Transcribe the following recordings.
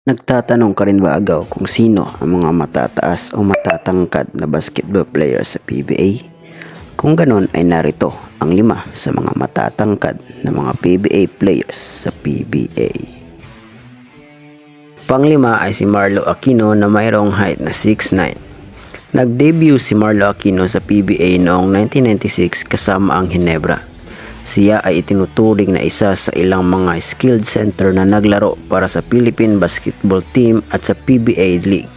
Nagtatanong ka rin ba agaw kung sino ang mga matataas o matatangkad na basketball player sa PBA? Kung ganon ay narito ang 5 sa mga matatangkad na mga PBA players sa PBA. Panglima ay si Marlo Aquino na mayroong height na 6'9". Nag-debut si Marlo Aquino sa PBA noong 1996 kasama ang Ginebra. Siya ay itinuturing na isa sa ilang mga skilled center na naglaro para sa Philippine Basketball Team at sa PBA League.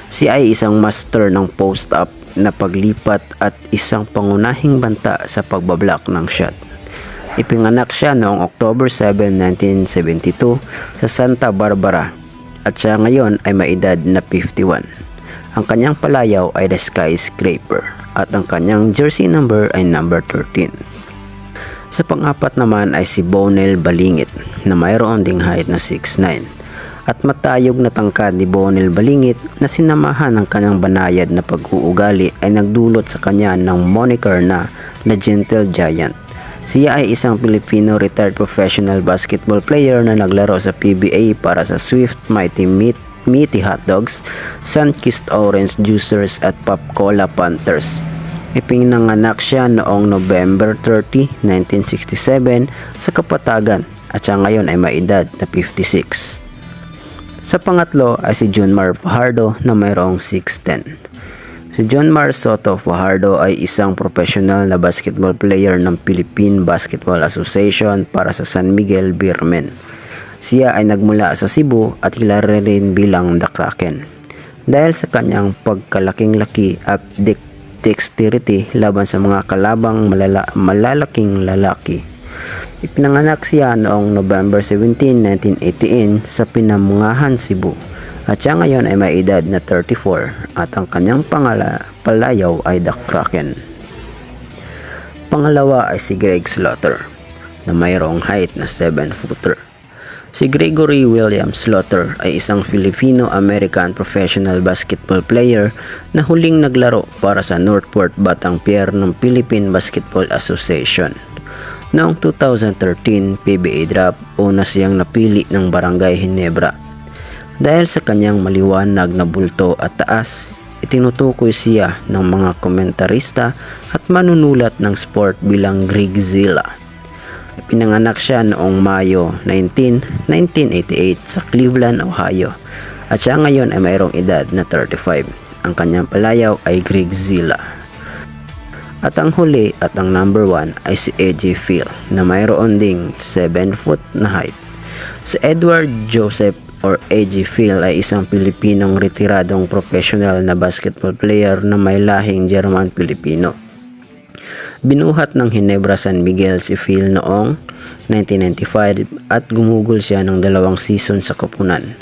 Siya ay isang master ng post-up na paglipat at isang pangunahing banta sa pagbablock ng shot. Ipinganak siya noong October 7, 1972 sa Santa Barbara at siya ngayon ay may edad na 51. Ang kanyang palayaw ay the Skyscraper at ang kanyang jersey number ay number 13. Sa pang-apat naman ay si Bonel Balingit na mayroon ding height na 6'9". At matayog na tangkad ni Bonel Balingit na sinamahan ng kanyang banayad na pag-uugali ay nagdulot sa kanya ng moniker na The Gentle Giant. Siya ay isang Filipino retired professional basketball player na naglaro sa PBA para sa Swift Mighty Hotdogs, Sunkist Orange Juicers at Pop Cola Panthers. Ipinanganak siya noong November 30, 1967 sa Kapatagan at siya ngayon ay may edad na 56. Sa pangatlo ay si Jonmar Fajardo na mayroong 6'10". Si Jonmar Soto Fajardo ay isang professional na basketball player ng Philippine Basketball Association para sa San Miguel Beermen. Siya ay nagmula sa Cebu at kilala rin bilang The Kraken dahil sa kanyang pagkalaking-laki at dexterity laban sa mga kalabang malalaking lalaki. Ipinanganak siya noong November 17, 1918 sa Pinamungahan, Cebu at siya ngayon ay may edad na 34 at ang kanyang palayaw ay The Kraken. Pangalawa ay si Greg Slaughter na mayroong height na 7-footer. Si Gregory William Slaughter ay isang Filipino-American professional basketball player na huling naglaro para sa Northport Batang Pier ng Philippine Basketball Association. Noong 2013 PBA draft, una siyang napili ng Barangay Ginebra. Dahil sa kanyang maliwanag na bulto at taas, itinutukoy siya ng mga komentarista at manunulat ng sport bilang Grigzilla. Pinanganak siya noong Mayo 19, 1988 sa Cleveland, Ohio at siya ngayon ay mayroong edad na 35. Ang kanyang palayaw ay Grigzilla. At ang huli at ang number 1 ay si AJ Phil na mayroon ding 7-foot na height. Si Edward Joseph or AJ Phil ay isang Pilipinong retiradong professional na basketball player na may lahing German-Pilipino. Binuhat ng Ginebra San Miguel si Phil noong 1995 at gumugol siya ng 2 season sa koponan.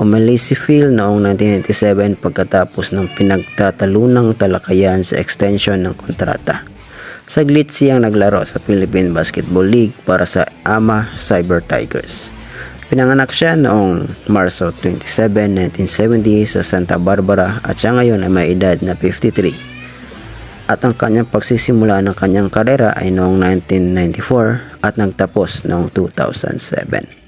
Umalis si Phil noong 1997 pagkatapos ng pinagtatalunang talakayan sa extension ng kontrata. Saglit siyang naglaro sa Philippine Basketball League para sa AMA Cyber Tigers. Pinanganak siya noong Marso 27, 1970 sa Santa Barbara at siya ngayon ay may edad na 53. At ang kanyang pagsisimula ng kanyang karera ay noong 1994 at nagtapos noong 2007.